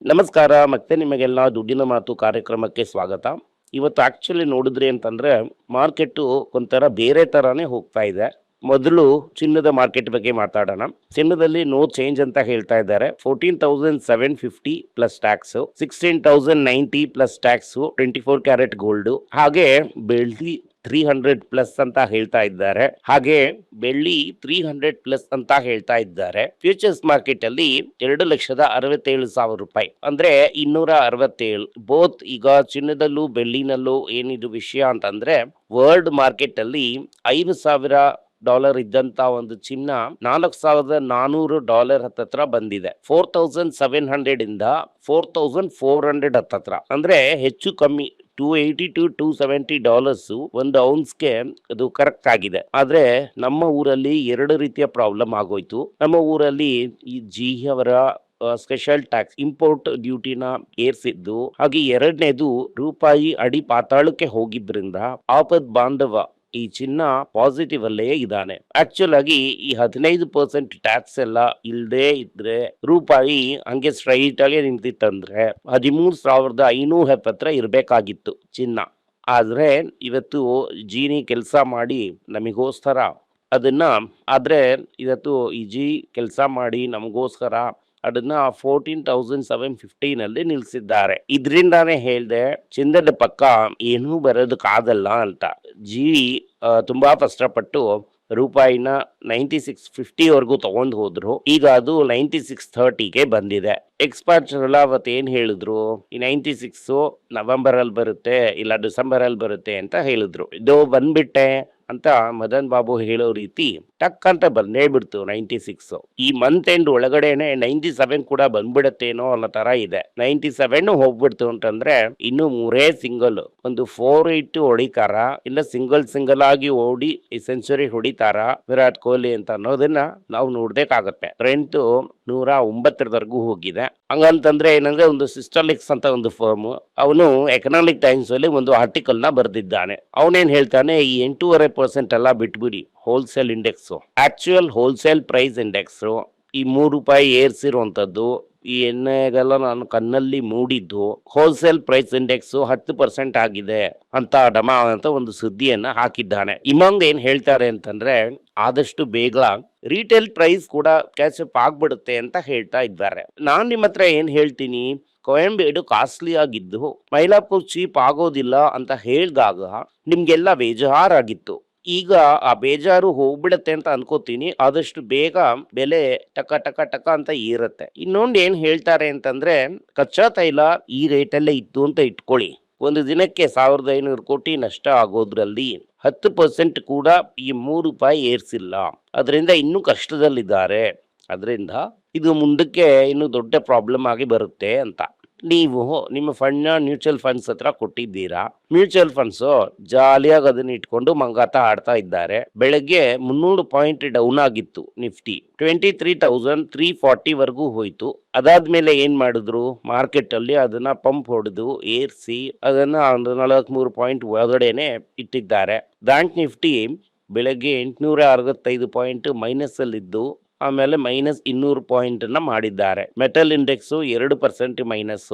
ನಮಸ್ಕಾರ. ಮತ್ತೆ ನಿಮಗೆಲ್ಲ ದುಡ್ಡಿನ ಮಾತು ಕಾರ್ಯಕ್ರಮಕ್ಕೆ ಸ್ವಾಗತ. ಇವತ್ತು ಆಕ್ಚುಲಿ ನೋಡಿದ್ರಿ ಅಂತಂದ್ರೆ ಮಾರ್ಕೆಟ್ ಒಂಥರ ಬೇರೆ ತರಾನೇ ಹೋಗ್ತಾ ಇದೆ. ಮೊದಲು ಚಿನ್ನದ ಮಾರ್ಕೆಟ್ ಬಗ್ಗೆ ಮಾತಾಡೋಣ. ಚಿನ್ನದಲ್ಲಿ ನೋ ಚೇಂಜ್ ಅಂತ ಹೇಳ್ತಾ ಇದ್ದಾರೆ. 14,750 plus tax, 16,090 plus tax, 24 carat gold. ಹಾಗೆ ಬೆಳ್ಳಿ 300 ಪ್ಲಸ್ ಅಂತ ಹೇಳ್ತಾ ಇದ್ದಾರೆ. ಹಾಗೆ ಬೆಳ್ಳಿ 300 ಪ್ಲಸ್ ಅಂತ ಹೇಳ್ತಾ ಇದ್ದಾರೆ. ಫ್ಯೂಚರ್ಸ್ ಮಾರ್ಕೆಟ್ ಅಲ್ಲಿ 2,67,000 ರೂಪಾಯಿ ಅಂದ್ರೆ 267. ಬೋತ್ ಈಗ ಚಿನ್ನದಲ್ಲೂ ಬೆಳ್ಳಿನಲ್ಲೂ ಏನಿದು ವಿಷಯ ಅಂತಂದ್ರೆ ವರ್ಲ್ಡ್ ಮಾರ್ಕೆಟ್ ಅಲ್ಲಿ $5,000 ಇದ್ದಂತ ಒಂದು ಚಿನ್ನ $4,400 ಹತ್ತತ್ರ ಬಂದಿದೆ. 4,700 ಇಂದ 4,400 ಹತ್ತತ್ರ ಅಂದ್ರೆ ಹೆಚ್ಚು ಕಮ್ಮಿ $280 to $270 ಒಂದು ಔನ್ಸ್ಗೆ ಅದು ಕರೆಕ್ಟ್ ಆಗಿದೆ. ಆದ್ರೆ ನಮ್ಮ ಊರಲ್ಲಿ ಎರಡು ರೀತಿಯ ಪ್ರಾಬ್ಲಮ್ ಆಗೋಯ್ತು. ನಮ್ಮ ಊರಲ್ಲಿ ಈ ಅವರ ಸ್ಪೆಷಲ್ ಟ್ಯಾಕ್ಸ್ ಇಂಪೋರ್ಟ್ ಡ್ಯೂಟಿನ ಏರ್ಸಿದ್ದು, ಹಾಗೆ ಎರಡನೇದು ರೂಪಾಯಿ ಅಡಿ ಪಾತಾಳಕ್ಕೆ ಹೋಗಿದ್ರಿಂದ ಆಪದ್ ಬಾಂಧವ ಈ ಚಿನ್ನ ಪಾಸಿಟಿವ್ ಅಲ್ಲೇ ಇದ್ದಾನೆ. ಆಕ್ಚುಲ್ ಆಗಿ ಈ 15% ಟ್ಯಾಕ್ಸ್ ಎಲ್ಲ ಇಲ್ಲದೆ ಇದ್ರೆ ರೂಪಾಯಿ ಹಂಗೆ ಸ್ಟ್ರೈಟ್ ಆಗಿ ನಿಂತಿತ್ತಂದ್ರೆ 13,500 ಹತ್ರ ಇರ್ಬೇಕಾಗಿತ್ತು ಚಿನ್ನ. ಆದ್ರೆ ಇವತ್ತು ಜೀನಿ ಕೆಲಸ ಮಾಡಿ ನಮಗೋಸ್ಕರ ಅದನ್ನ ಆದ್ರೆ ಇವತ್ತು ಈ ಕೆಲಸ ಮಾಡಿ ನಮಗೋಸ್ಕರ ಅದನ್ನ 14,750 ನಲ್ಲಿ ನಿಲ್ಸಿದ್ದಾರೆ. ಇದರಿಂದಾನೇ ಹೇಳ್ದೆ ಚಿನ್ನದ ಪಕ್ಕ ಏನೂ ಬರೋದಕ್ಕಾಗಲ್ಲ ಅಂತ. ತುಂಬಾ ಕಷ್ಟಪಟ್ಟು ರೂಪಾಯಿನ 9650 ವರೆಗೂ ತಗೊಂಡು ಹೋದ್ರು. ಈಗ ಅದು 9630ಗೆ ಬಂದಿದೆ. ಎಕ್ಸ್ಪರ್ಟ್ಸ್ ಎಲ್ಲ ಅವತ್ತು ಏನ್ ಹೇಳಿದ್ರು, ಈ 96 ನವೆಂಬರ್ ಅಲ್ಲಿ ಬರುತ್ತೆ ಇಲ್ಲ ಡಿಸೆಂಬರ್ ಅಲ್ಲಿ ಬರುತ್ತೆ ಅಂತ ಹೇಳಿದ್ರು. ಇದು ಬಂದ್ಬಿಟ್ಟೆ ಅಂತ ಮದನ್ ಬಾಬು ಹೇಳೋ ರೀತಿ ಟಕ್ ಅಂತ ಬಂದೇ ಬಿಡ್ತು 96. ಈ ಮಂತ್ ಎಂಡ್ ಒಳಗಡೆನೆ 97 ಕೂಡ ಬಂದ್ಬಿಡತ್ತೇನೋ ಅನ್ನೋ ತರ ಇದೆ. 97 ಹೋಗ್ಬಿಡ್ತು ಅಂತಂದ್ರೆ ಇನ್ನು 3 ಸಿಂಗಲ್, ಒಂದು 4-8 ಹೊಡಿತಾರ, ಇಲ್ಲ ಸಿಂಗಲ್ ಆಗಿ ಓಡಿ ಈ ಸೆಂಚುರಿ ಹೊಡಿತಾರ ವಿರಾಟ್ ಕೊಹ್ಲಿ ಅಂತ ಅನ್ನೋದನ್ನ ನಾವು ನೋಡ್ಬೇಕಾಗತ್ತೆ. ಟ್ರೆಂಡ್ 109ವರೆಗೂ ಹೋಗಿದೆ. ಹಂಗಂತಂದ್ರೆ ಏನಂದ್ರೆ ಒಂದು ಸಿಸ್ಟಲಿಕ್ಸ್ ಅಂತ ಒಂದು ಫರ್ಮ್, ಅವನು ಎಕನಾಮಿಕ್ ಟೈಮ್ಸ್ ಅಲ್ಲಿ ಒಂದು ಆರ್ಟಿಕಲ್ ನ ಬರೆದಿದ್ದಾನೆ. ಅವನೇನ್ ಹೇಳ್ತಾನೆ, ಈ 8.5% ಎಲ್ಲ ಬಿಟ್ಬಿಡಿ, wholesale index, actual wholesale price index ಈ ₹3 ಏರ್ಸಿರುವಂತದ್ದು ಈ ಎಣ್ಣೆಗೆಲ್ಲ ನಾನು ಕಣ್ಣಲ್ಲಿ ಮೂಡಿದ್ದು ಹೋಲ್ಸೇಲ್ ಪ್ರೈಸ್ ಇಂಡೆಕ್ಸ್ 10% ಆಗಿದೆ ಅಂತ ಡಮ ಅಂತ ಒಂದು ಸುದ್ದಿಯನ್ನ ಹಾಕಿದ್ದಾನೆ. ಇನ್ನೊಂದು ಏನ್ ಹೇಳ್ತಾರೆ ಅಂತಂದ್ರೆ ಆದಷ್ಟು ಬೇಗ ರಿಟೇಲ್ ಪ್ರೈಸ್ ಕೂಡ ಕ್ಯಾಚ್ ಅಪ್ ಆಗ್ಬಿಡುತ್ತೆ ಅಂತ ಹೇಳ್ತಾ ಇದ್ದಾರೆ. ನಾನ್ ನಿಮ್ಮ ಹತ್ರ ಏನ್ ಹೇಳ್ತೀನಿ, ಕೊಯಂಬೇಡು ಕಾಸ್ಟ್ಲಿ ಆಗಿದ್ದು ಮೈಲಾಪುರ್ ಚೀಪ್ ಆಗೋದಿಲ್ಲ ಅಂತ ಹೇಳಿದಾಗ ನಿಮ್ಗೆಲ್ಲ ಬೇಜಾರಾಗಿತ್ತು. ಈಗ ಆ ಬೇಜಾರು ಹೋಗ್ಬಿಡತ್ತೆ ಅಂತ ಅನ್ಕೋತೀನಿ. ಆದಷ್ಟು ಬೇಗ ಬೆಲೆ ಟಕ ಟಕ ಟಕ ಅಂತ ಏರುತ್ತೆ. ಇನ್ನೊಂದು ಏನ್ ಹೇಳ್ತಾರೆ ಅಂತಂದ್ರೆ ಕಚ್ಚಾ ತೈಲ ಈ ರೇಟಲ್ಲೇ ಇತ್ತು ಅಂತ ಇಟ್ಕೊಳ್ಳಿ, ಒಂದು ದಿನಕ್ಕೆ 1,500 ಕೋಟಿ ನಷ್ಟ ಆಗೋದ್ರಲ್ಲಿ 10% ಕೂಡ ಈ ₹3 ಏರ್ಸಿಲ್ಲ. ಅದರಿಂದ ಇನ್ನೂ ಕಷ್ಟದಲ್ಲಿದ್ದಾರೆ. ಅದರಿಂದ ಇದು ಮುಂದಕ್ಕೆ ಇನ್ನು ದೊಡ್ಡ ಪ್ರಾಬ್ಲಮ್ ಆಗಿ ಬರುತ್ತೆ ಅಂತ. ನೀವು ನಿಮ್ಮ ಫಂಡ್ನ ಮ್ಯೂಚುವಲ್ ಫಂಡ್ಸ್ ಹತ್ರ ಕೊಟ್ಟಿದ್ದೀರಾ. ಮ್ಯೂಚುವಲ್ ಫಂಡ್ಸ್ ಜಾಲಿಯಾಗಿ ಅದನ್ನ ಇಟ್ಕೊಂಡು ಮಂಗಾತ ಆಡ್ತಾ ಇದ್ದಾರೆ. ಬೆಳಗ್ಗೆ 300 ಪಾಯಿಂಟ್ ಡೌನ್ ಆಗಿತ್ತು ನಿಫ್ಟಿ, 23,340 ವರೆಗೂ ಹೋಯ್ತು. ಅದಾದ್ಮೇಲೆ ಏನ್ ಮಾಡಿದ್ರು, ಮಾರ್ಕೆಟ್ ಅಲ್ಲಿ ಅದನ್ನ ಪಂಪ್ ಹೊಡೆದು ಏರ್ಸಿ ಅದನ್ನ 43 ಪಾಯಿಂಟ್ ಒಳಗಡೆನೆ ಇಟ್ಟಿದ್ದಾರೆ. ಬ್ಯಾಂಕ್ ನಿಫ್ಟಿ ಬೆಳಗ್ಗೆ 865 ಪಾಯಿಂಟ್ ಮೈನಸ್ ಅಲ್ಲಿದ್ದು ಆಮೇಲೆ -200 ಪಾಯಿಂಟ್ ಅನ್ನ ಮಾಡಿದ್ದಾರೆ. Metal index 2% minus,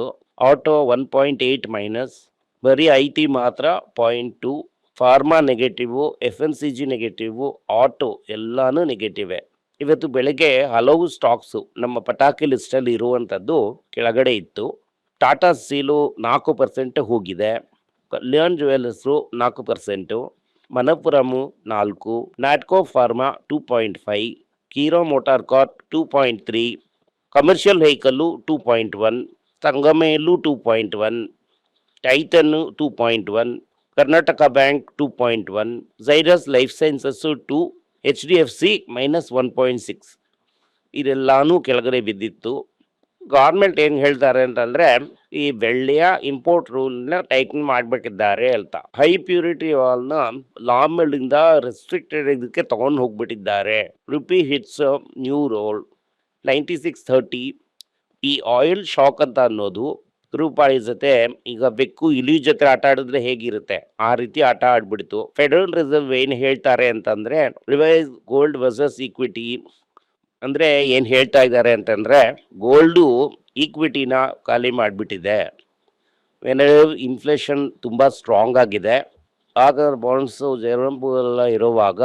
auto 1.8 minus, ಬರೀ ಐಟಿ ಮಾತ್ರ 0.2, pharma negative, FMCG negative, auto ಎಲ್ಲಾನು ನೆಗೆಟಿವ್. ಇವತ್ತು ಬೆಳಗ್ಗೆ ಹಲವು ಸ್ಟಾಕ್ಸ್ ನಮ್ಮ ಪಟಾಕಿ ಲಿಸ್ಟ್ ಅಲ್ಲಿ ಇರುವಂತದ್ದು ಕೆಳಗಡೆ ಇತ್ತು. ಟಾಟಾ ಸ್ಟೀಲು 4% ಹೋಗಿದೆ, Kalyan jewellers 4%, Manappuram 4%, Natco pharma 2.5, Hero motor corp 2.3, commercial vehicle 2.1, ಸಂಗಮೇಲು 2.1, Titan 2.1, Karnataka bank 2.1, Zydus life sciences 2, HDFC -1.6. ಇದೆಲ್ಲಾನು ಕೆಳಗಡೆ ಬಿದ್ದಿತ್ತು. ಗೌರ್ಮೆಂಟ್ ಏನ್ ಹೇಳ್ತಾರೆ ಅಂತಂದ್ರೆ ಈ ಬೆಳ್ಳಿಯ ಇಂಪೋರ್ಟ್ ರೂಲ್ ನ ಟೈಟನ್ ಮಾಡ್ಬಿಟ್ಟಿದ್ದಾರೆ ಅಂತ. ಹೈ ಪ್ಯೂರಿಟಿ ವಾಲ್ನ ಲಾಂಬೆಳಿಂದ ರೆಸ್ಟ್ರಿಕ್ಟೆಡ್ ಇದಕ್ಕೆ ತಗೊಂಡು ಹೋಗ್ಬಿಟ್ಟಿದ್ದಾರೆ. Rupee hits new low 9630. ಈ ಆಯಿಲ್ ಶಾಕ್ ಅಂತ ಅನ್ನೋದು ರೂಪಾಯಿ ಜೊತೆ ಈಗ ಬೆಕ್ಕು ಇಲಿ ಜೊತೆ ಆಟ ಆಡಿದ್ರೆ ಹೇಗಿರುತ್ತೆ ಆ ರೀತಿ ಆಟ ಆಡ್ಬಿಡ್ತು. ಫೆಡರಲ್ ರಿಸರ್ವ್ ಏನ್ ಹೇಳ್ತಾರೆ ಅಂತಂದ್ರೆ ರಿವೈಸ್ ಗೋಲ್ಡ್ ವರ್ಸಸ್ ಈಕ್ವಿಟಿ ಅಂದ್ರೆ ಏನ್ ಹೇಳ್ತಾ ಇದ್ದಾರೆ ಅಂತಂದ್ರೆ ಗೋಲ್ಡು ಈಕ್ವಿಟಿನ ಖಾಲಿ ಮಾಡಿಬಿಟ್ಟಿದೆ. ಇನ್ಫ್ಲೇಷನ್ ತುಂಬ ಸ್ಟ್ರಾಂಗ್ ಆಗಿದೆ, ಆಗ ಬಾಂಡ್ಸು ಎಲ್ಲ ಇರುವಾಗ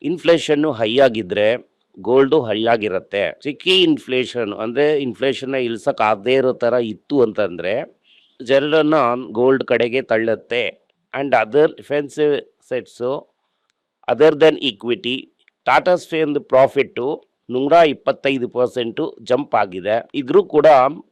ಇನ್ಫ್ಲೇಷನ್ನು ಹೈ ಆಗಿದ್ರೆ ಗೋಲ್ಡು ಹೈ ಆಗಿರುತ್ತೆ. ಸಿಕ್ಕಿ ಇನ್ಫ್ಲೇಷನ್ ಅಂದರೆ ಇನ್ಫ್ಲೇಷನ್ನ ಇಳಿಸೋಕ್ಕಾಗದೇ ಇರೋ ಥರ ಇತ್ತು ಅಂತಂದರೆ ಜನರನ್ನ ಗೋಲ್ಡ್ ಕಡೆಗೆ ತಳ್ಳುತ್ತೆ. And other defensive sets other then equity, Tata steel profit 125% jump ಆಗಿದೆ. ಇದ್ರೂ ಕೂಡ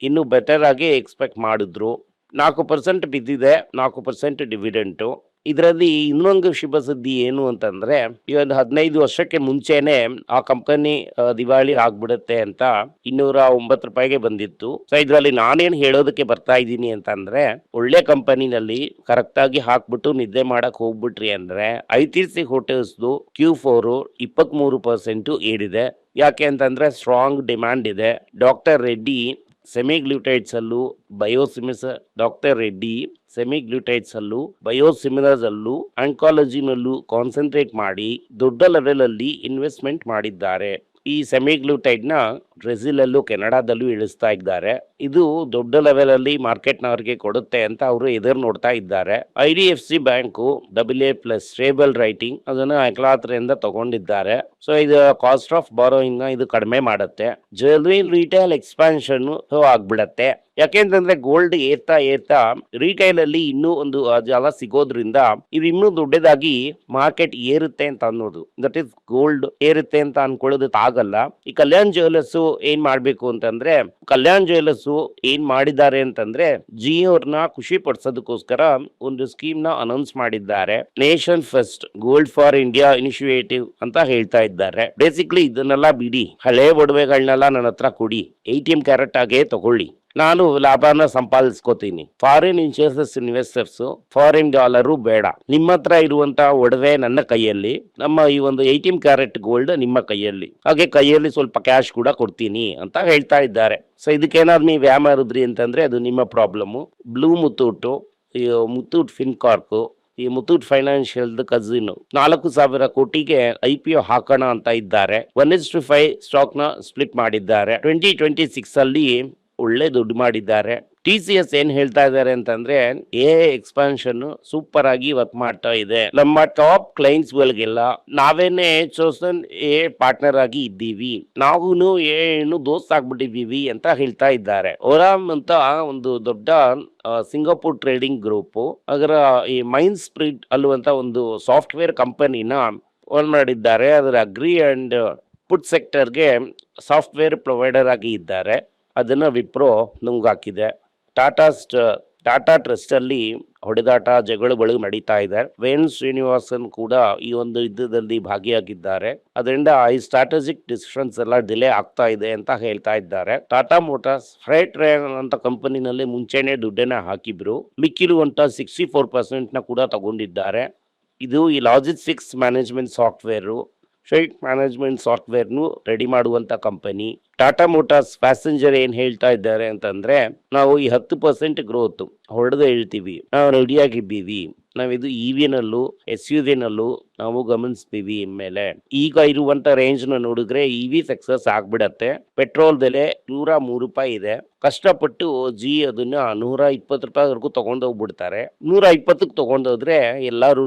ಇನ್ನು ಬೆಟರ್ ಆಗಿ ಎಕ್ಸ್ಪೆಕ್ಟ್ ಮಾಡಿದ್ರು. 4% ಬಿದ್ದಿದೆ, 4% ಡಿವಿಡೆಂಟು. ಇದರಲ್ಲಿ ಇನ್ನೊಂದು ಶುಭ ಸುದ್ದಿ ಏನು ಅಂತಂದ್ರೆ, ಈ ಒಂದು 15 ವರ್ಷಕ್ಕೆ ಮುಂಚೆನೆ ಆ ಕಂಪನಿ ದಿವಾಳಿ ಆಗ್ಬಿಡುತ್ತೆ ಅಂತ 209 ರೂಪಾಯಿಗೆ ಬಂದಿತ್ತು. ಸೊ ಇದರಲ್ಲಿ ನಾನೇನು ಹೇಳೋದಕ್ಕೆ ಬರ್ತಾ ಇದ್ದೀನಿ ಅಂತಂದ್ರೆ, ಒಳ್ಳೆ ಕಂಪನಿನಲ್ಲಿ ಕರೆಕ್ಟ್ ಆಗಿ ಹಾಕ್ಬಿಟ್ಟು ನಿದ್ದೆ ಮಾಡಕ್ ಹೋಗ್ಬಿಟ್ರಿ ಅಂದ್ರೆ ITC ಹೋಟೆಲ್ಸ್ದು Q4 23% ಏರಿದೆ. ಯಾಕೆ ಅಂತಂದ್ರೆ ಸ್ಟ್ರಾಂಗ್ ಡಿಮ್ಯಾಂಡ್ ಇದೆ. ಡಾಕ್ಟರ್ ರೆಡ್ಡಿ ಸೆಮಿಗ್ಲೂಟೈಡ್ಸ್ ಅಲ್ಲೂ ಬಯೋಸಿಮಿಸ್ ಡಾಕ್ಟರ್ ರೆಡ್ಡಿ ಸೆಮಿಗ್ಲೂಟೈಡ್ಸ್ ಅಲ್ಲೂ ಬಯೋಸಿಮಿಲರ್ಸ್ ಅಲ್ಲೂ ಆಂಕಾಲಜಿನಲ್ಲೂ ಕಾನ್ಸಂಟ್ರೇಟ್ ಮಾಡಿ ದೊಡ್ಡ ಲೆವೆಲ್ ಅಲ್ಲಿ ಇನ್ವೆಸ್ಟ್ಮೆಂಟ್ ಮಾಡಿದ್ದಾರೆ. ಈ ಸೆಮಿಗ್ಲೂಟೈಡ್ ನ ಬ್ರೆಜಿಲ್ ಅಲ್ಲೂ ಕೆನಡಾದಲ್ಲೂ ಇಳಿಸ್ತಾ ಇದ್ದಾರೆ. ಇದು ದೊಡ್ಡ ಲೆವೆಲ್ ಅಲ್ಲಿ ಮಾರ್ಕೆಟ್ನವರಿಗೆ ಕೊಡುತ್ತೆ ಅಂತ ಅವರು ಎದುರು ನೋಡ್ತಾ ಇದ್ದಾರೆ. IDFC bank AA+ stable writing ಅದನ್ನ ಅಕ್ಲಾತ್ರೆಯಿಂದ ತಗೊಂಡಿದ್ದಾರೆ. ಸೊ ಇದು ಕಾಸ್ಟ್ ಆಫ್ ಬಾರೋಯಿಂಗ್ ನ ಇದು ಕಡಿಮೆ ಮಾಡುತ್ತೆ. ಜ್ಯುವೆಲರಿ ರಿಟೇಲ್ ಎಕ್ಸ್ಪಾನ್ಷನ್ ಆಗ್ಬಿಡತ್ತೆ. ಯಾಕೆಂತಂದ್ರೆ ಗೋಲ್ಡ್ ಏರ್ತಾ ರಿಟೈಲ್ ಅಲ್ಲಿ ಇನ್ನೂ ಒಂದು ಜಾಲ ಸಿಗೋದ್ರಿಂದ ಇದು ಇನ್ನೂ ದೊಡ್ಡದಾಗಿ ಮಾರ್ಕೆಟ್ ಏರುತ್ತೆ ಅಂತ ಅನ್ನೋದು. ದಟ್ ಇಸ್ ಗೋಲ್ಡ್ ಏರುತ್ತೆ ಅಂತ ಅನ್ಕೊಳ್ಳೋದು ಆಗಲ್ಲ. ಈ ಕಲ್ಯಾಣ್ ಜ್ಯುವೆಲರ್ಸ್ ಏನ್ ಮಾಡ್ಬೇಕು ಅಂತಂದ್ರೆ, ಕಲ್ಯಾಣ್ ಜ್ಯುವೆಲರ್ಸ್ ಏನ್ ಮಾಡಿದ್ದಾರೆ ಅಂತಂದ್ರೆ ಜಿಯೋ ಅವ್ರನ್ನ ಖುಷಿ ಪಡಿಸೋದಕ್ಕೋಸ್ಕರ ಒಂದು ಸ್ಕೀಮ್ ನ ಅನೌನ್ಸ್ ಮಾಡಿದ್ದಾರೆ. Nation first gold for India initiative ಅಂತ ಹೇಳ್ತಾ ಇದ್ದಾರೆ. ಬೇಸಿಕ್ಲಿ ಇದನ್ನೆಲ್ಲ ಬಿಡಿ, ಹಳೆ ಒಡವೆಗಳನ್ನೆಲ್ಲ ನನ್ನ ಹತ್ರ ಕೊಡಿ, ATM ಕ್ಯಾರೆಟ್ ಆಗೇ ತಗೊಳ್ಳಿ, ನಾನು ಲಾಭನ ಸಂಪಾದಿಸ್ಕೋತೀನಿ. ಫಾರಿನ್ ಇನ್ವೆಸ್ಟರ್ಸ್ ಫಾರಿನ್ ಡಾಲರು ಬೇಡ, ನಿಮ್ಮ ಹತ್ರ ಇರುವಂತ ಒಡವೆ ನನ್ನ ಕೈಯಲ್ಲಿ, ನಮ್ಮ ಈ ಒಂದು 18 ಕ್ಯಾರೆಟ್ ಗೋಲ್ಡ್ ನಿಮ್ಮ ಕೈಯಲ್ಲಿ, ಹಾಗೆ ಕೈಯಲ್ಲಿ ಸ್ವಲ್ಪ ಕ್ಯಾಶ್ ಕೂಡ ಕೊಡ್ತೀನಿ ಅಂತ ಹೇಳ್ತಾ ಇದ್ದಾರೆ. ಸೊ ಇದಕ್ಕೇನಾದ್ರು ನೀವು ವ್ಯಾಮಾರಿದ್ರಿ ಅಂತಂದ್ರೆ ಅದು ನಿಮ್ಮ ಪ್ರಾಬ್ಲಮ್ಮು. ಬ್ಲೂ ಮುತ್ತೂಟು, ಈ ಮುತ್ತೂಟ್ ಫಿನ್ಕಾರ್ಕು, ಈ ಮುತ್ತೂಟ್ ಫೈನಾನ್ಷಿಯಲ್ ಕಸಿನ್ 4,000 ಕೋಟಿಗೆ IPO ಹಾಕೋಣ ಅಂತ ಇದ್ದಾರೆ. 1:5 ಸ್ಟಾಕ್ ನ ಸ್ಪ್ಲಿಟ್ ಮಾಡಿದ್ದಾರೆ. 2026 ಅಲ್ಲಿ ಒಳ್ಳೆ ದುಡ್ಡು ಮಾಡಿದ್ದಾರೆ. TCS ಏನ್ ಹೇಳ್ತಾ ಇದ್ದಾರೆ ಅಂತಂದ್ರೆ ಎಕ್ಸ್ಪಾನ್ಷನ್ ಸೂಪರ್ ಆಗಿ ವರ್ಕ್ ಮಾಡ್ತಾ ಇದೆ. ನಮ್ಮ ಟಾಪ್ ಕ್ಲೈಂಟ್ಸ್ ಗಳಿಗೆಲ್ಲ ನಾವೇನೆ ಚೋಸನ್ ಪಾರ್ಟ್ನರ್ ಆಗಿ ಇದ್ದೀವಿ, ನಾವು ದೋಸ್ತ್ ಆಗ್ಬಿಟ್ಟಿದೀವಿ ಅಂತ ಹೇಳ್ತಾ ಇದ್ದಾರೆ. ಓರಾಮ್ ಅಂತ ಒಂದು ದೊಡ್ಡ ಸಿಂಗಾಪುರ್ ಟ್ರೇಡಿಂಗ್ ಗ್ರೂಪ್ ಅದರ ಈ ಮೈಂಡ್ ಸ್ಪ್ರಿಟ್ ಅನ್ನುವಂತ ಒಂದು ಸಾಫ್ಟ್ವೇರ್ ಕಂಪನಿನ ಓನ್ ಮಾಡಿದ್ದಾರೆ. ಅದರ ಅಗ್ರಿ ಅಂಡ್ ಪುಟ್ ಸೆಕ್ಟರ್ಗೆ ಸಾಫ್ಟ್ವೇರ್ ಪ್ರೊವೈಡರ್ ಆಗಿ ಇದ್ದಾರೆ. ಅದನ್ನ ವಿಪ್ರೋ ನುಂಗಾಕಿದೆ. ಟಾಟಾ ಟ್ರಸ್ಟ್ ಅಲ್ಲಿ ಹೊಡೆದಾಟ ಜಗಳಗಳು ನಡೀತಾ ಇದೆ. ವೇಣು ಶ್ರೀನಿವಾಸನ್ ಕೂಡ ಈ ಒಂದು ಯುದ್ಧದಲ್ಲಿ ಭಾಗಿಯಾಗಿದ್ದಾರೆ. ಅದರಿಂದ ಈ ಸ್ಟ್ರಾಟಜಿಕ್ ಡಿಸಿಷನ್ಸ್ ಎಲ್ಲ ಡಿಲೇ ಆಗ್ತಾ ಇದೆ ಅಂತ ಹೇಳ್ತಾ ಇದ್ದಾರೆ. ಟಾಟಾ ಮೋಟಾರ್ಸ್ ಫ್ರೈಟ್ ಟ್ರೈನ್ ಅಂತ ಕಂಪನಿನಲ್ಲಿ ಮುಂಚೆನೆ ದುಡ್ಡನ್ನ ಹಾಕಿದ್ರು, ಮಿಕ್ಕಿರುವಂತ 64% ನ ಕೂಡ ತಗೊಂಡಿದ್ದಾರೆ. ಇದು ಈ logistics management software, freight management ಸಾಫ್ಟ್ವೇರ್ನು ರೆಡಿ ಮಾಡುವಂತ ಕಂಪನಿ. ಟಾಟಾ ಮೋಟಾರ್ಸ್ ಪ್ಯಾಸೆಂಜರ್ ಏನ್ ಹೇಳ್ತಾ ಇದ್ದಾರೆ ಅಂತಂದ್ರೆ, ನಾವು ಈ 10% ಗ್ರೋತ್ ಹೊಡೆದು ಹೇಳ್ತೀವಿ, ನಾವು ರೆಡಿಯಾಗಿದ್ದೀವಿ, ನಾವಿದು EV-ನಲ್ಲೂ SUV-ನಲ್ಲೂ ನಾವು ಗಮನಿಸ್ತೀವಿ. ಮೇಲೆ ಈಗ ಇರುವಂತ ರೇಂಜ್ ನ ನೋಡಿದ್ರೆ EV ಸಕ್ಸಸ್ ಆಗ್ಬಿಡತ್ತೆ. ಪೆಟ್ರೋಲ್ ಬೆಲೆ 103 ರೂಪಾಯಿ ಇದೆ. ಕಷ್ಟಪಟ್ಟು ಅದನ್ನ 120 ರೂಪಾಯಿವರೆಗೂ ತಗೊಂಡೋಗ್ಬಿಡ್ತಾರೆ. 120ಕ್ಕೆ ತಗೊಂಡೋದ್ರೆ ಎಲ್ಲಾರು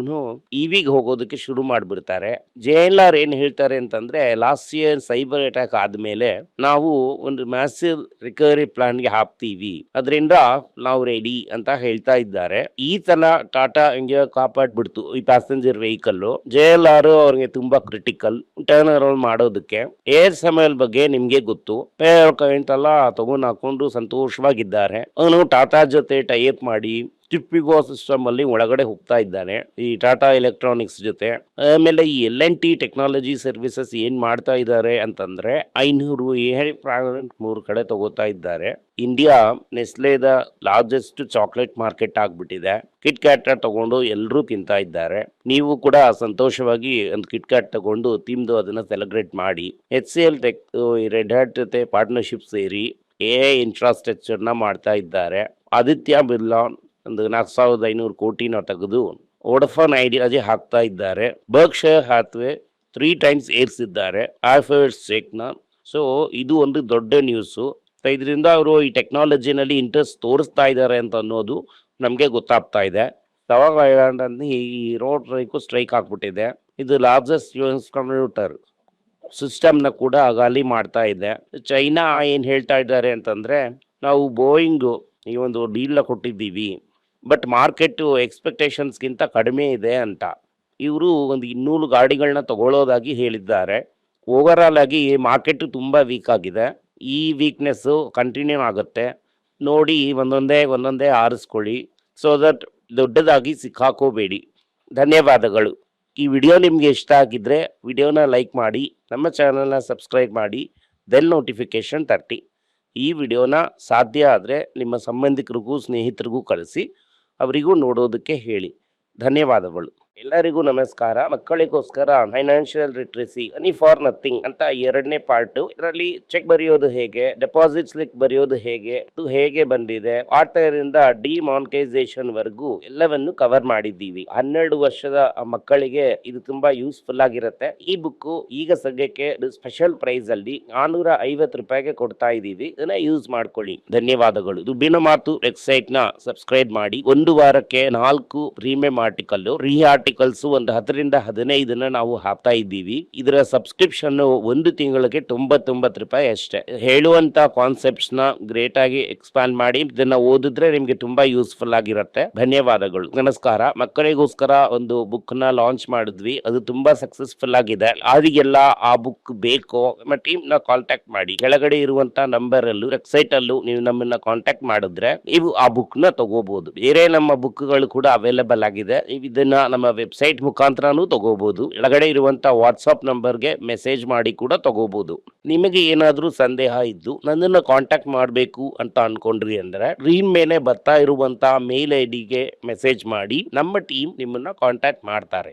EVಗೆ ಹೋಗೋದಕ್ಕೆ ಶುರು ಮಾಡ್ಬಿಡ್ತಾರೆ. JLR ಏನ್ ಹೇಳ್ತಾರೆ ಅಂತಂದ್ರೆ, ಲಾಸ್ಟ್ ಇಯರ್ ಸೈಬರ್ ಅಟ್ಯಾಕ್ ಆದ್ಮೇಲೆ ನಾವು ಒಂದು ಮ್ಯಾಸಿವ್ ರಿಕವರಿ ಪ್ಲಾನ್ಗೆ ಹಾಕ್ತೀವಿ, ಅದರಿಂದ ನಾವು ರೆಡಿ ಅಂತ ಹೇಳ್ತಾ ಇದ್ದಾರೆ. ಈ ತರ ಟಾಟಾ ಇಂಡಿಯಾ ಕಾಪಾಡ್ಬಿಡ್ತು ಈ ಪ್ಯಾಸೆಂಜರ್ ವೆಹಿಕಲ್. JLR ಅವ್ರಿಗೆ ತುಂಬಾ ಕ್ರಿಟಿಕಲ್ ಟರ್ನ್ ಅರೌಂಡ್ ಮಾಡೋದಕ್ಕೆ. ಏರ್ ಸಮಯಲ್ ಬಗ್ಗೆ ನಿಮ್ಗೆ ಗೊತ್ತು, ಕರೆಂಟ್ ಎಲ್ಲ ತಗೊಂಡ್ ಹಾಕೊಂಡು ಸಂತೋಷವಾಗಿದ್ದಾರೆ. ಅವನು ಟಾಟಾ ಜೊತೆ ಟೈಅಪ್ ಮಾಡಿ ಟಿಪ್ಪಿಗೋ ಸಿಸ್ಟಮ್ ಅಲ್ಲಿ ಒಳಗಡೆ ಹೋಗ್ತಾ ಇದ್ದಾನೆ ಈ ಟಾಟಾ ಎಲೆಕ್ಟ್ರಾನಿಕ್ಸ್ ಜೊತೆ. ಆಮೇಲೆ ಈ L&T ಟೆಕ್ನಾಲಜಿ ಸರ್ವಿಸಸ್ ಏನ್ ಮಾಡ್ತಾ ಇದ್ದಾರೆ ಅಂತಂದ್ರೆ 500 ಕಡೆ ತಗೋತಾ ಇದ್ದಾರೆ. ಇಂಡಿಯಾ ನೆಸ್ಲೆದ ಲಾರ್ಜೆಸ್ಟ್ ಚಾಕ್ಲೇಟ್ ಮಾರ್ಕೆಟ್ ಆಗ್ಬಿಟ್ಟಿದೆ. ಕಿಟ್ ಕ್ಯಾಟ್ ತಗೊಂಡು ಎಲ್ಲರೂ ತಿಂತಾ ಇದ್ದಾರೆ. ನೀವು ಕೂಡ ಸಂತೋಷವಾಗಿ ಒಂದು ಕಿಟ್ ಕ್ಯಾಟ್ ತಗೊಂಡು ತಿಂದು ಅದನ್ನ ಸೆಲೆಬ್ರೇಟ್ ಮಾಡಿ. HCL ಟೆಕ್ ರೆಡ್ ಹ್ಯಾಟ್ ಜೊತೆ ಪಾರ್ಟ್ನರ್ಶಿಪ್ ಸೇರಿ AI ಇನ್ಫ್ರಾಸ್ಟ್ರಕ್ಚರ್ ನ ಮಾಡ್ತಾ ಇದ್ದಾರೆ. ಆದಿತ್ಯ ಬಿರ್ಲಾ ಒಂದು 4,500 ಕೋಟಿನ ತೆಗೆದು ವೋಡಫೋನ್ ಐಡಿಯಾಗೆ ಹಾಕ್ತಾ ಇದ್ದಾರೆ. Berkshire Hathway 3 times ಏರ್ಸಿದ್ದಾರೆ ಸ್ಟೇಕ್ನ. ಸೊ ಇದು ಒಂದು ದೊಡ್ಡ ನ್ಯೂಸು. ಇದರಿಂದ ಅವರು ಈ ಟೆಕ್ನಾಲಜಿನಲ್ಲಿ ಇಂಟ್ರೆಸ್ಟ್ ತೋರಿಸ್ತಾ ಇದ್ದಾರೆ ಅಂತ ಅನ್ನೋದು ನಮಗೆ ಗೊತ್ತಾಗ್ತಾ ಇದೆ. ತವಾಂಗ್ ಐಲ್ಯಾಂಡ್ ಅಲ್ಲಿ ಈ ರೋಡ್ ಸ್ಟ್ರೈಕ್ ಆಗ್ಬಿಟ್ಟಿದೆ. ಇದು ಲಾರ್ಜೆಸ್ಟ್ ಯುಎಸ್ ಕಂಪ್ಯೂಟರ್ ಸಿಸ್ಟಮ್ನ ಕೂಡ ಖಾಲಿ ಮಾಡ್ತಾ ಇದೆ. ಚೈನಾ ಏನು ಹೇಳ್ತಾ ಇದ್ದಾರೆ ಅಂತಂದ್ರೆ, ನಾವು ಬೋಯಿಂಗ್ ಈ ಒಂದು ಡೀಲ್ನ ಕೊಟ್ಟಿದ್ದೀವಿ, ಬಟ್ ಮಾರ್ಕೆಟ್ ಎಕ್ಸ್ಪೆಕ್ಟೇಷನ್ಸ್ಗಿಂತ ಕಡಿಮೆ ಇದೆ ಅಂತ. ಇವರು ಒಂದು 200 ಗಾಡಿಗಳನ್ನ ತಗೊಳ್ಳೋದಾಗಿ ಹೇಳಿದ್ದಾರೆ. ಓವರಾಲ್ ಆಗಿ ಮಾರ್ಕೆಟ್ ತುಂಬ ವೀಕ್ ಆಗಿದೆ. ಈ ವೀಕ್ನೆಸ್ಸು ಕಂಟಿನ್ಯೂ ಆಗುತ್ತೆ. ನೋಡಿ ಒಂದೊಂದೇ ಆರಿಸ್ಕೊಳ್ಳಿ, ಸೊ ದಟ್ ದೊಡ್ಡದಾಗಿ ಸಿಕ್ಕಾಕೋಬೇಡಿ. ಧನ್ಯವಾದಗಳು. ಈ ವಿಡಿಯೋ ನಿಮಗೆ ಇಷ್ಟ ಆಗಿದ್ರೆ ವಿಡಿಯೋನ ಲೈಕ್ ಮಾಡಿ, ನಮ್ಮ ಚಾನಲ್ನ ಸಬ್ಸ್ಕ್ರೈಬ್ ಮಾಡಿ, ಬೆಲ್ ನೋಟಿಫಿಕೇಶನ್ ತಟ್ಟಿ. ಈ ವಿಡಿಯೋನ ಸಾಧ್ಯ ಆದರೆ ನಿಮ್ಮ ಸಂಬಂಧಿಕರಿಗೂ ಸ್ನೇಹಿತರಿಗೂ ಕಳಿಸಿ, ಅವರಿಗೂ ನೋಡೋದಕ್ಕೆ ಹೇಳಿ. ಧನ್ಯವಾದಗಳು. ಎಲ್ಲರಿಗೂ ನಮಸ್ಕಾರ. ಮಕ್ಕಳಿಗೋಸ್ಕರ financial literacy money for nothing ಅಂತ 2ನೇ ಪಾರ್ಟ್. ಇದರಲ್ಲಿ ಚೆಕ್ ಬರೆಯೋದು ಹೇಗೆ, ಡೆಪಾಸಿಟ್ ಸ್ಲಿಪ್ ಬರೆಯೋದು ಹೇಗೆ, ಇದು ಹೇಗೆ ಬಂದಿದೆ, ಆಟರಿಂದ ಡಿಮಾನಿಟೈಸೇಷನ್ ವರೆಗೂ ಎಲ್ಲವನ್ನು ಕವರ್ ಮಾಡಿದ್ದೀವಿ. 12 ವರ್ಷದ ಮಕ್ಕಳಿಗೆ ಇದು ತುಂಬಾ ಯೂಸ್ಫುಲ್ ಆಗಿರುತ್ತೆ. ಈ ಬುಕ್ ಈಗ ಸದ್ಯಕ್ಕೆ ಸ್ಪೆಷಲ್ ಪ್ರೈಸ್ ಅಲ್ಲಿ 450 ರೂಪಾಯಿಗೆ ಕೊಡ್ತಾ ಇದ್ದೀವಿ. ಇದನ್ನ ಯೂಸ್ ಮಾಡ್ಕೊಳ್ಳಿ. ಧನ್ಯವಾದಗಳು. ದುಡ್ಡಿನ ಮಾತು ವೆಬ್ಸೈಟ್ ನ ಸಬ್ಸ್ಕ್ರೈಬ್ ಮಾಡಿ. 1 ವಾರಕ್ಕೆ 4 ಪ್ರೀಮಿಯಂ ಆರ್ಟಿಕಲ್, ಆರ್ಟಿಕಲ್ಸ್ ಒಂದು 10ರಿಂದ 15 ನಾವು ಹಾಕ್ತಾ ಇದ್ದೀವಿ. ಇದರ ಸಬ್ಸ್ಕ್ರಿಪ್ಷನ್ 1 ತಿಂಗಳಿಗೆ 99 ರೂಪಾಯಿ ಅಷ್ಟೇ. ಹೇಳುವಂತ ಕಾನ್ಸೆಪ್ಟ್ಸ್ ನ ಗ್ರೇಟ್ ಆಗಿ ಎಕ್ಸ್ಪ್ಯಾಂಡ್ ಮಾಡಿ ಇದನ್ನ ಓದಿದ್ರೆ ನಿಮ್ಗೆ ತುಂಬಾ ಯೂಸ್ಫುಲ್ ಆಗಿರುತ್ತೆ. ಧನ್ಯವಾದಗಳು. ನಮಸ್ಕಾರ. ಮಕ್ಕಳಿಗೋಸ್ಕರ ಒಂದು ಬುಕ್ ನ ಲಾಂಚ್ ಮಾಡಿದ್ವಿ. ಅದು ತುಂಬಾ ಸಕ್ಸಸ್ಫುಲ್ ಆಗಿದೆ. ಯಾರಿಗೆಲ್ಲ ಆ ಬುಕ್ ಬೇಕೋ ನಮ್ಮ ಟೀಮ್ ನ ಕಾಂಟ್ಯಾಕ್ಟ್ ಮಾಡಿ. ಕೆಳಗಡೆ ಇರುವಂತ ನಂಬರ್ ಅಲ್ಲೂ ವೆಬ್ಸೈಟ್ ಅಲ್ಲೂ ನೀವು ನಮ್ಮನ್ನ ಕಾಂಟ್ಯಾಕ್ಟ್ ಮಾಡಿದ್ರೆ ನೀವು ಆ ಬುಕ್ ನ ತಗೋಬಹುದು. ಬೇರೆ ನಮ್ಮ ಬುಕ್ ಗಳು ಕೂಡ ಅವೈಲೇಬಲ್ ಆಗಿದೆ. ನೀವು ಇದನ್ನ ನಮ್ಮ ವೆಬ್ಸೈಟ್ ಮುಖಾಂತರನೂ ತಗೋಬಹುದು. ಕೆಳಗಡೆ ಇರುವಂತ ವಾಟ್ಸ್ಆಪ್ ನಂಬರ್ಗೆ ಮೆಸೇಜ್ ಮಾಡಿ ಕೂಡ ತಗೋಬಹುದು. ನಿಮಗೆ ಏನಾದ್ರೂ ಸಂದೇಹ ಇದ್ದು ನನ್ನನ್ನು ಕಾಂಟ್ಯಾಕ್ಟ್ ಮಾಡಬೇಕು ಅಂತ ಅನ್ಕೊಂಡ್ರಿ ಅಂದ್ರೆ ಸ್ಕ್ರೀನ್ ಮೇಲೆ ಬರ್ತಾ ಇರುವಂತ ಮೇಲ್ ಐಡಿಗೆ ಮೆಸೇಜ್ ಮಾಡಿ. ನಮ್ಮ ಟೀಮ್ ನಿಮ್ಮನ್ನ ಕಾಂಟ್ಯಾಕ್ಟ್ ಮಾಡ್ತಾರೆ.